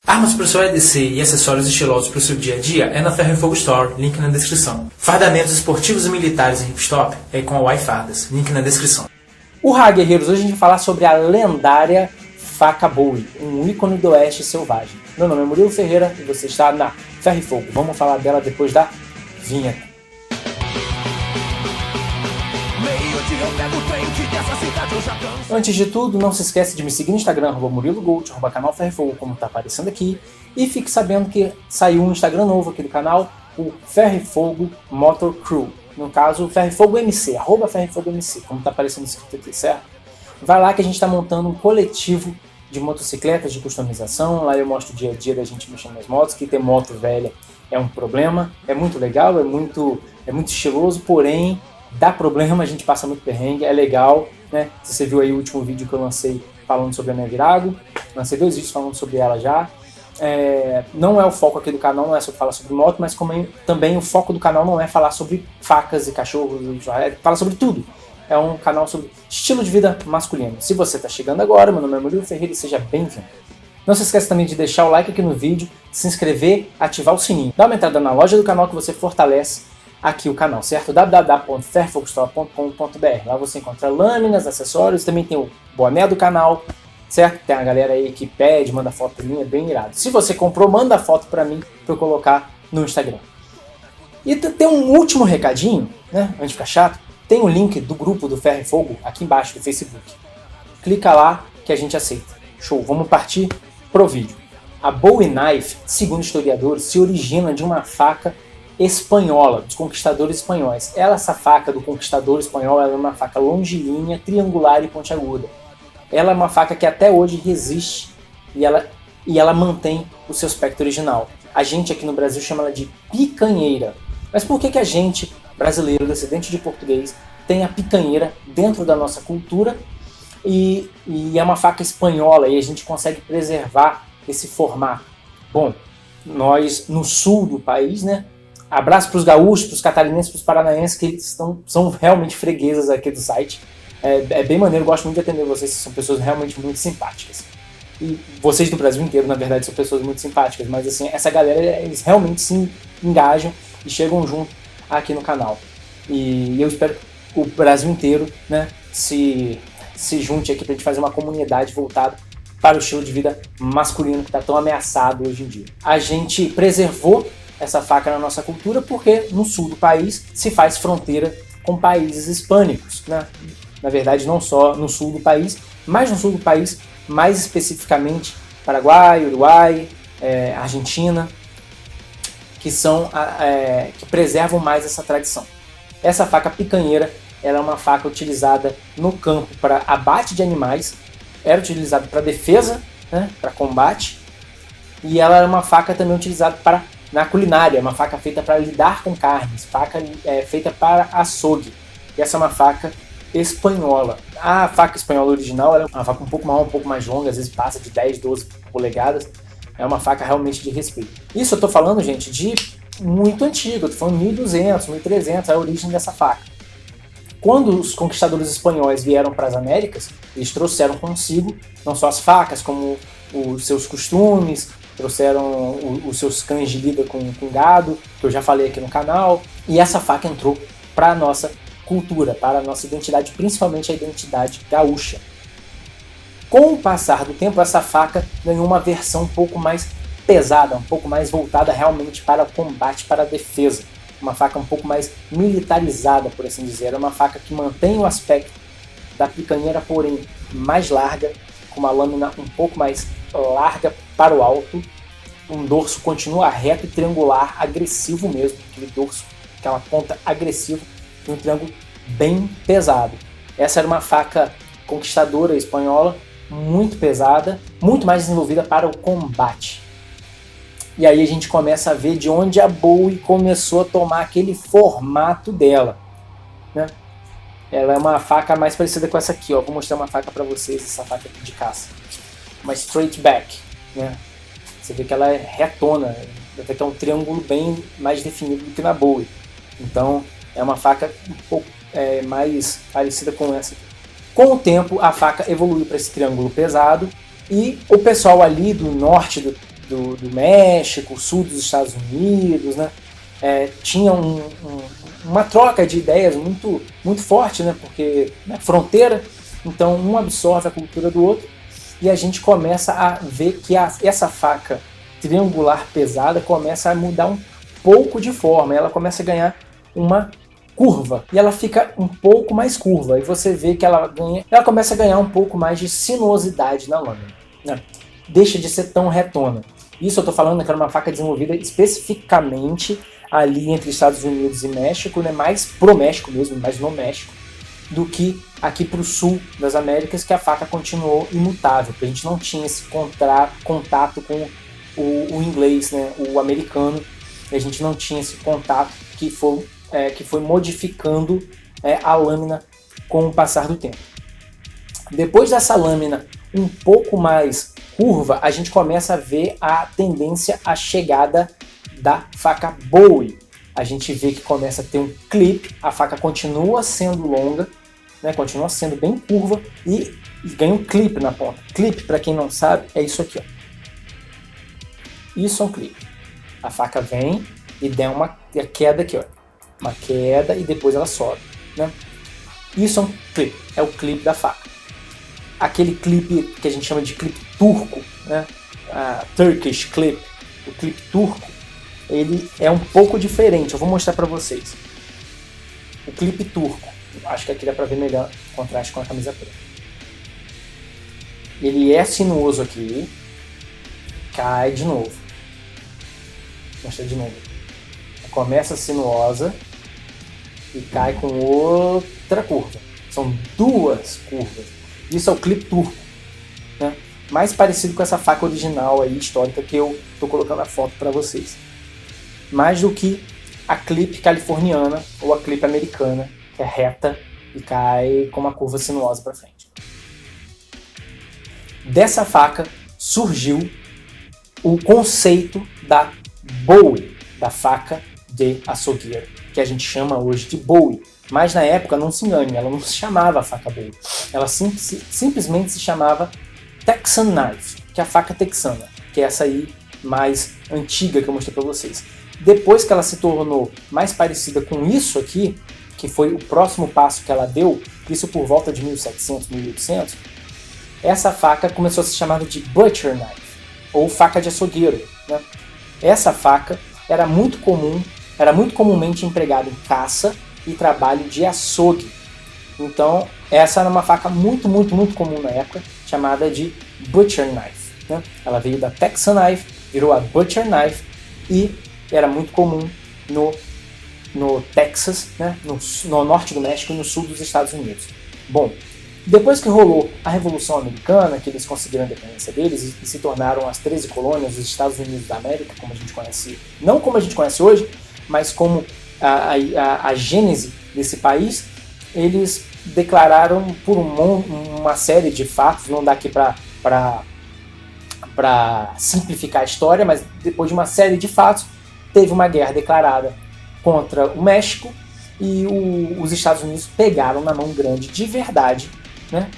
Armas para o seu EDC e acessórios estilosos para o seu dia a dia é na Ferro e Fogo Store, link na descrição. Fardamentos esportivos e militares em hipstop é com a Uai Fardas, link na descrição. Urra, guerreiros! Hoje a gente vai falar sobre a lendária faca Bowie, um ícone do oeste selvagem. Meu nome é Murilo Ferreira e você está na Ferro e Fogo. Vamos falar dela depois da vinheta. Antes de tudo, não se esquece de me seguir no Instagram, @MuriloGold, @canal Ferro e Fogo, como está aparecendo aqui. E fique sabendo que saiu um Instagram novo aqui do canal, o Ferro e Fogo Motor Crew. No caso, Ferro e Fogo MC, @Ferro e Fogo MC, como está aparecendo escrito aqui, certo? Vai lá que a gente está montando um coletivo de motocicletas de customização. Lá eu mostro o dia a dia da gente mexendo nas motos, que ter moto velha é um problema. É muito legal, é muito estiloso, porém dá problema, a gente passa muito perrengue, é legal, né? Se você viu aí o último vídeo que eu lancei falando sobre a minha Virago, lancei 2 vídeos falando sobre ela já. Não é o foco aqui do canal, não é só falar sobre moto, mas também o foco do canal não é falar sobre facas e cachorros, fala sobre tudo. É um canal sobre estilo de vida masculino. Se você está chegando agora, meu nome é Murilo Ferreira e seja bem-vindo. Não se esqueça também de deixar o like aqui no vídeo, se inscrever, ativar o sininho. Dá uma entrada na loja do canal que você fortalece aqui o canal, certo? www.ferrofogostore.com.br. Lá você encontra lâminas, acessórios, também tem o boné do canal, certo? Tem a galera aí que pede, manda foto pra mim, é bem irado. Se você comprou, manda foto pra mim pra eu colocar no Instagram. E tem um último recadinho, né? Antes de ficar chato, tem o link do grupo do Ferro e Fogo aqui embaixo do Facebook. Clica lá que a gente aceita. Show, vamos partir pro vídeo. A Bowie Knife, segundo historiadores, se origina de uma faca espanhola, dos conquistadores espanhóis. Essa faca do conquistador espanhol, ela é uma faca longilínea, triangular e pontiaguda. Ela é uma faca que até hoje resiste e ela mantém o seu aspecto original. A gente aqui no Brasil chama ela de picanheira. Mas por que a gente, brasileiro, descendente de português, tem a picanheira dentro da nossa cultura e é uma faca espanhola e a gente consegue preservar esse formato? Bom, nós no sul do país, né? Abraço para os gaúchos, para os catarinenses, para os paranaenses, que eles são realmente freguesas aqui do site. É bem maneiro, gosto muito de atender vocês, são pessoas realmente muito simpáticas. E vocês do Brasil inteiro, na verdade, são pessoas muito simpáticas, mas assim, essa galera, eles realmente se engajam e chegam junto aqui no canal. E eu espero que o Brasil inteiro, né, se junte aqui para a gente fazer uma comunidade voltada para o estilo de vida masculino que está tão ameaçado hoje em dia. A gente preservou essa faca na nossa cultura porque no sul do país se faz fronteira com países hispânicos, né? Na verdade, não só no sul do país, mas no sul do país, mais especificamente Paraguai, Uruguai, Argentina, que preservam mais essa tradição. Essa faca picanheira, ela é uma faca utilizada no campo para abate de animais, era utilizada para defesa, né, para combate, e ela é uma faca também utilizada na culinária, uma faca feita para lidar com carnes, faca feita para açougue. E essa é uma faca espanhola. A faca espanhola original ela é uma faca um pouco maior, um pouco mais longa, às vezes passa de 10, 12 polegadas. É uma faca realmente de respeito. Isso eu estou falando, gente, de muito antigo, eu estou falando 1200, 1300, a origem dessa faca. Quando os conquistadores espanhóis vieram para as Américas, eles trouxeram consigo não só as facas, como os seus costumes, trouxeram os seus cães de lida com gado, que eu já falei aqui no canal, e essa faca entrou para a nossa cultura, para a nossa identidade, principalmente a identidade gaúcha. Com o passar do tempo, essa faca ganhou uma versão um pouco mais pesada, um pouco mais voltada realmente para o combate, para a defesa. Uma faca um pouco mais militarizada, por assim dizer. É uma faca que mantém o aspecto da picanheira, porém mais larga, com uma lâmina um pouco mais larga para o alto. Um dorso continua reto e triangular, agressivo mesmo, aquele dorso, aquela ponta agressiva, e um triângulo bem pesado. Essa era uma faca conquistadora espanhola, muito pesada, muito mais desenvolvida para o combate. E aí a gente começa a ver de onde a Bowie começou a tomar aquele formato dela, né? Ela é uma faca mais parecida com essa aqui, ó. Vou mostrar uma faca para vocês, essa faca aqui de caça. Uma straight back, né? Você vê que ela é retona, até que é um triângulo bem mais definido do que na Bowie. Então é uma faca um pouco mais parecida com essa aqui. Com o tempo a faca evoluiu para esse triângulo pesado e o pessoal ali do norte do México, sul dos Estados Unidos, né? Tinha uma troca de ideias muito, muito forte, né? Porque fronteira, então um absorve a cultura do outro e a gente começa a ver que essa faca triangular pesada começa a mudar um pouco de forma, ela começa a ganhar uma curva e ela fica um pouco mais curva e você vê que ela começa a ganhar um pouco mais de sinuosidade na lâmina, né? Deixa de ser tão retona. Isso eu estou falando que era uma faca desenvolvida especificamente ali entre Estados Unidos e México, né? Mais pro México mesmo, mais no México, do que aqui para o sul das Américas, que a faca continuou imutável, porque a gente não tinha esse contato com o inglês, né? O americano, e a gente não tinha esse contato que foi modificando a lâmina com o passar do tempo. Depois dessa lâmina um pouco mais curva, a gente começa a ver a tendência à chegada da faca Bowie. A gente vê que começa a ter um clipe, a faca continua sendo longa, né, continua sendo bem curva e ganha um clipe na ponta. Clipe, para quem não sabe, é isso aqui, ó. Isso é um clipe. A faca vem e dá uma queda aqui, ó. Uma queda e depois ela sobe, né? Isso é um clipe, é o clipe da faca. Aquele clipe que a gente chama de clipe turco, né? Turkish clip, o clipe turco, ele é um pouco diferente. Eu vou mostrar para vocês. O clipe turco, acho que aqui dá para ver melhor o contraste com a camisa preta. Ele é sinuoso aqui, cai de novo. Vou mostrar de novo. Começa sinuosa e cai com outra curva. São duas curvas. Isso é o clipe turco, né? Mais parecido com essa faca original aí, histórica, que eu estou colocando a foto para vocês. Mais do que a clipe californiana ou a clipe americana, que é reta e cai com uma curva sinuosa para frente. Dessa faca surgiu o conceito da Bowie, da faca de açougueiro, que a gente chama hoje de Bowie. Mas na época, não se engane, ela não se chamava faca Bowie. Ela simplesmente se chamava Texan Knife, que é a faca texana, que é essa aí mais antiga que eu mostrei para vocês. Depois que ela se tornou mais parecida com isso aqui, que foi o próximo passo que ela deu, isso por volta de 1700, 1800, essa faca começou a ser chamada de Butcher Knife, ou faca de açougueiro, né? Essa faca era muito comumente empregada em caça e trabalho de açougue. Então, essa era uma faca muito, muito, muito comum na época, chamada de Butcher Knife, né? Ela veio da Texan Knife, virou a Butcher Knife e era muito comum no Texas, né? no norte do México e no sul dos Estados Unidos. Bom, depois que rolou a Revolução Americana, que eles conseguiram a independência deles e se tornaram as 13 colônias dos Estados Unidos da América, como a gente conhece, não como a gente conhece hoje, mas como a gênese desse país, eles declararam por uma série de fatos, não dá aqui para simplificar a história, mas depois de uma série de fatos, teve uma guerra declarada contra o México e os Estados Unidos pegaram na mão grande de verdade, né?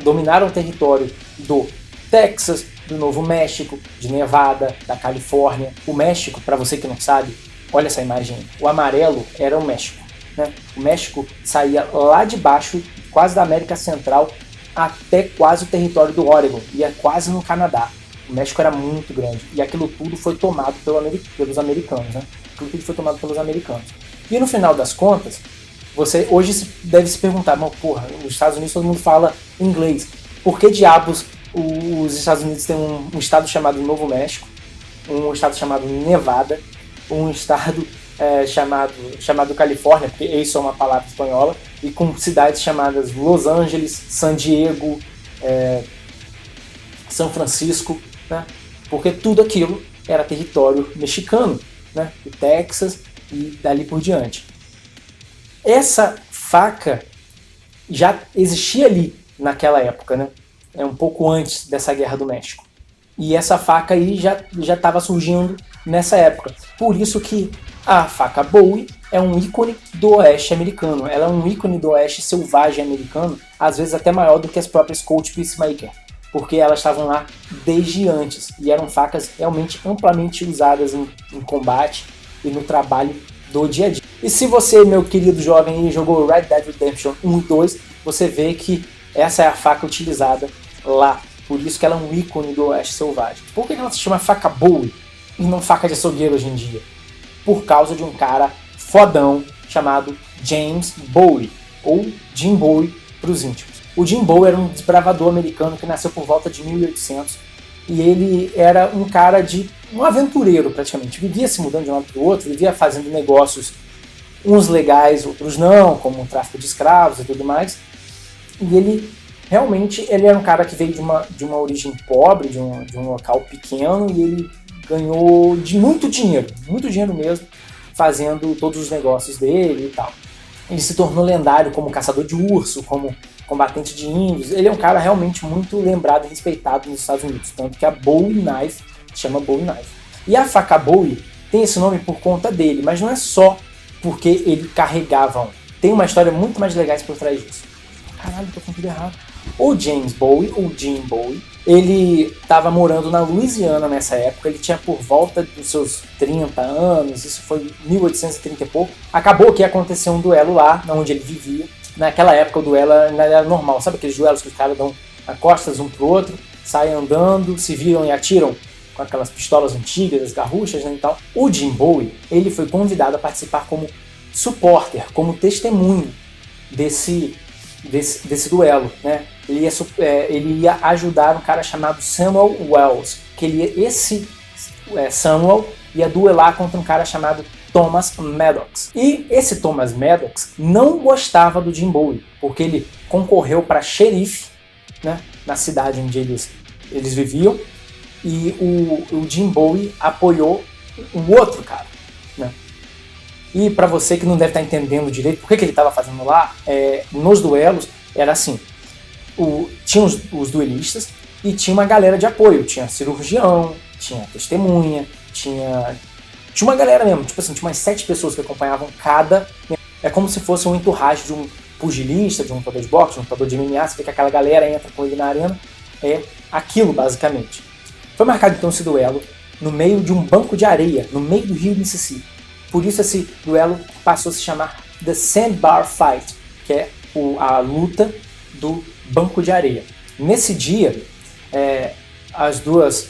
Dominaram o território do Texas, do Novo México, de Nevada, da Califórnia. O México, para você que não sabe, olha essa imagem, o amarelo era o México, né? O México saía lá de baixo, quase da América Central, até quase o território do Oregon, ia quase no Canadá. O México era muito grande e aquilo tudo foi tomado pelos americanos, né? Aquilo tudo foi tomado pelos americanos. E no final das contas, você hoje deve se perguntar, mas porra, nos Estados Unidos todo mundo fala inglês. Por que diabos os Estados Unidos têm um estado chamado Novo México, um estado chamado Nevada, um estado chamado Califórnia, porque isso é uma palavra espanhola, e com cidades chamadas Los Angeles, San Diego, São Francisco, né? Porque tudo aquilo era território mexicano, né? O Texas e dali por diante. Essa faca já existia ali naquela época, né? Um pouco antes dessa Guerra do México. E essa faca aí já estava surgindo nessa época. Por isso que a faca Bowie é um ícone do oeste americano. Ela é um ícone do oeste selvagem americano, às vezes até maior do que as próprias Colt Peacemaker. porque elas estavam lá desde antes e eram facas realmente amplamente usadas em combate e no trabalho do dia a dia. E se você, meu querido jovem, jogou Red Dead Redemption 1 e 2, você vê que essa é a faca utilizada lá. Por isso que ela é um ícone do Oeste Selvagem. Por que ela se chama faca Bowie e não faca de açougueiro hoje em dia? Por causa de um cara fodão chamado James Bowie, ou Jim Bowie para os íntimos. O Jim Bowie era um desbravador americano que nasceu por volta de 1800 e ele era um cara um aventureiro praticamente. Vivia se mudando de um lado para o outro, vivia fazendo negócios, uns legais, outros não, como o tráfico de escravos e tudo mais. E ele era um cara que veio de uma origem pobre, de um local pequeno, e ele ganhou muito dinheiro mesmo, fazendo todos os negócios dele e tal. Ele se tornou lendário como caçador de urso, como combatente de índios. Ele é um cara realmente muito lembrado e respeitado nos Estados Unidos, tanto que a Bowie Knife chama Bowie Knife. E a faca Bowie tem esse nome por conta dele, mas não é só porque ele carregava um. Tem uma história muito mais legal por trás disso. Caralho, tô com tudo errado. O James Bowie, ou Jim Bowie, ele estava morando na Louisiana nessa época, ele tinha por volta dos seus 30 anos, isso foi 1830 e pouco. Acabou que aconteceu um duelo lá, onde ele vivia. Naquela época o duelo era normal, sabe aqueles duelos que os caras dão as costas um pro outro, saem andando, se viram e atiram com aquelas pistolas antigas, as garruchas, né, e tal. O Jim Bowie, ele foi convidado a participar como supporter, como testemunho desse duelo, né? Ele ia ajudar um cara chamado Samuel Wells, que Samuel ia duelar contra um cara chamado Thomas Maddox. E esse Thomas Maddox não gostava do Jim Bowie, porque ele concorreu para xerife, né, na cidade onde eles viviam, e o Jim Bowie apoiou o outro cara, né? E para você que não deve estar entendendo direito por que ele estava fazendo lá, nos duelos era assim, tinha os duelistas e tinha uma galera de apoio, tinha cirurgião, tinha testemunha, tinha uma galera mesmo, tipo assim, tinha umas 7 pessoas que acompanhavam cada. É como se fosse um entourage de um pugilista, de um lutador de boxe, de um lutador de MMA, você vê que aquela galera entra com ele na arena, é aquilo basicamente. Foi marcado então esse duelo no meio de um banco de areia, no meio do rio Mississippi. Por isso esse duelo passou a se chamar The Sandbar Fight, que é a luta do banco de areia. Nesse dia,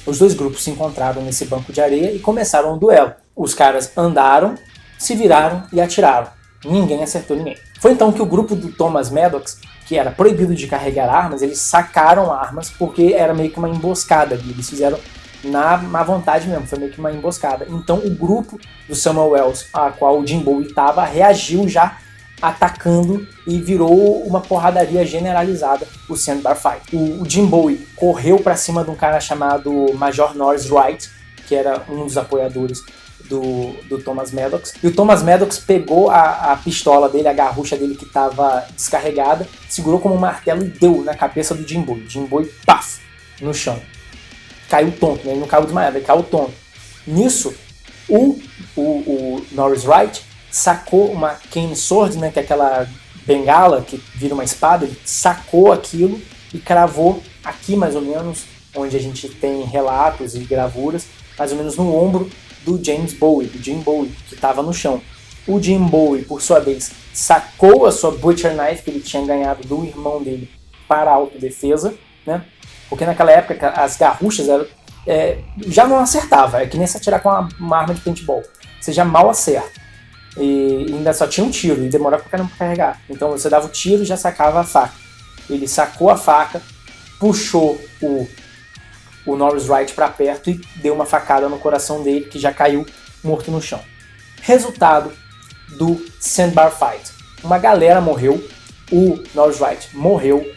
os dois grupos se encontraram nesse banco de areia e começaram um duelo. Os caras andaram, se viraram e atiraram. Ninguém acertou ninguém. Foi então que o grupo do Thomas Maddox, que era proibido de carregar armas, eles sacaram armas porque era meio que uma emboscada. Eles fizeram na má vontade mesmo, foi meio que uma emboscada. Então o grupo do Samuel Wells, a qual o Jim Bowie estava, reagiu já atacando e virou uma porradaria generalizada, o Sandbar Fight. O Jim Bowie correu para cima de um cara chamado Major Norris Wright, que era um dos apoiadores do Thomas Maddox. E o Thomas Maddox pegou a pistola dele, a garrucha dele que estava descarregada, segurou como um martelo e deu na cabeça do Jim Bowie. Jim Bowie, paf, no chão. Caiu tonto, né? Ele não caiu desmaiado, ele caiu tonto. Nisso, o Norris Wright sacou uma cane sword, né, que é aquela bengala que vira uma espada. Ele sacou aquilo e cravou aqui mais ou menos, onde a gente tem relatos e gravuras, mais ou menos no ombro do James Bowie, do Jim Bowie, que estava no chão. O Jim Bowie, por sua vez, sacou a sua butcher knife que ele tinha ganhado do irmão dele para a autodefesa, né? Porque naquela época as garruchas já não acertava, é que nem se atirar com uma arma de paintball. Você já mal acerta. E ainda só tinha um tiro, e demorava pra caramba pra carregar. Então você dava o tiro e já sacava a faca. Ele sacou a faca, puxou o Norris Wright pra perto e deu uma facada no coração dele, que já caiu morto no chão. Resultado do Sandbar Fight. Uma galera morreu, o Norris Wright morreu,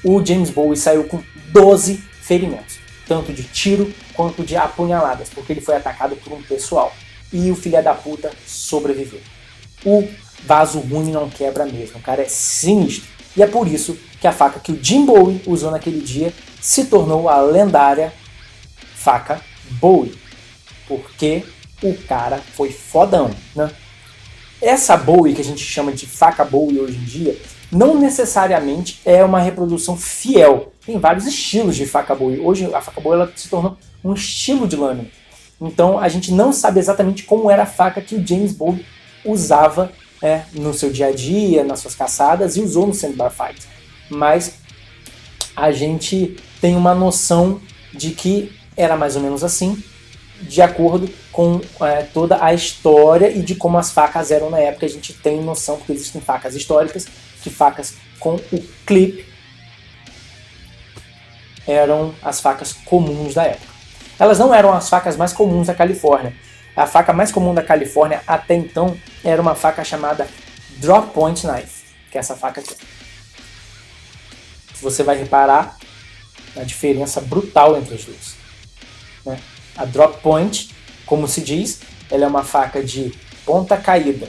o James Bowie saiu com 12 ferimentos, tanto de tiro quanto de apunhaladas, porque ele foi atacado por um pessoal. E o filho da puta sobreviveu. O vaso ruim não quebra mesmo, o cara é sinistro. E é por isso que a faca que o Jim Bowie usou naquele dia se tornou a lendária faca Bowie, porque o cara foi fodão, né? Essa Bowie que a gente chama de faca Bowie hoje em dia não necessariamente é uma reprodução fiel. Tem vários estilos de faca Bowie. Hoje a faca Bowie ela se tornou um estilo de lâmina. Então a gente não sabe exatamente como era a faca que o James Bowie usava no seu dia a dia, nas suas caçadas e usou no Sandbar Fight. Mas a gente tem uma noção de que era mais ou menos assim, de acordo com toda a história e de como as facas eram na época. A gente tem noção, porque existem facas históricas, que facas com o clip eram as facas comuns da época. Elas não eram as facas mais comuns da Califórnia. A faca mais comum da Califórnia até então era uma faca chamada Drop Point Knife, que é essa faca aqui. Você vai reparar a diferença brutal entre as duas, né? A Drop Point, como se diz, ela é uma faca de ponta caída.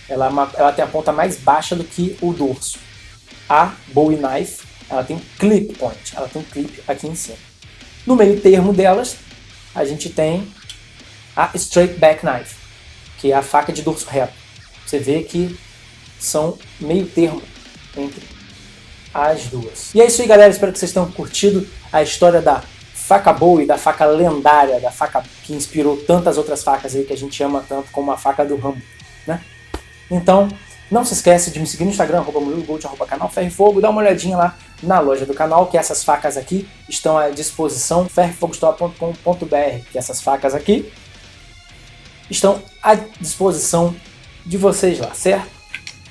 Ela tem a ponta mais baixa do que o dorso. A Bowie Knife, ela tem clip point, ela tem um clip aqui em cima. No meio termo delas, a gente tem a Straight Back Knife, que é a faca de dorso reto. Você vê que são meio termo entre as duas. E é isso aí, galera. Espero que vocês tenham curtido a história da faca Bowie, da faca lendária, da faca que inspirou tantas outras facas aí que a gente ama tanto, como a faca do Rambo, né? Então, não se esquece de me seguir no Instagram, @murilogold, @canal Ferro e Fogo. Dá uma olhadinha lá na loja do canal, que essas facas aqui estão à disposição, ferrofogostore.com.br, que essas facas aqui estão à disposição de vocês lá, certo?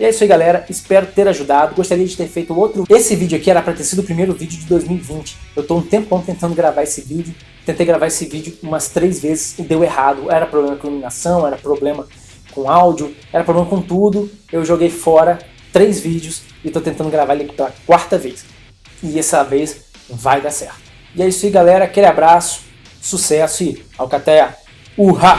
E é isso aí, galera. Espero ter ajudado. Gostaria de ter feito outro. Esse vídeo aqui era para ter sido o primeiro vídeo de 2020. Eu tô um tempão tentando gravar esse vídeo. Tentei gravar esse vídeo umas 3 vezes e deu errado. Era problema com iluminação, era problema com áudio, era problema com tudo. Eu joguei fora 3 vídeos e tô tentando gravar ele pela 4ª vez. E essa vez vai dar certo. E é isso aí, galera. Aquele abraço, sucesso e alcateia. Uhá!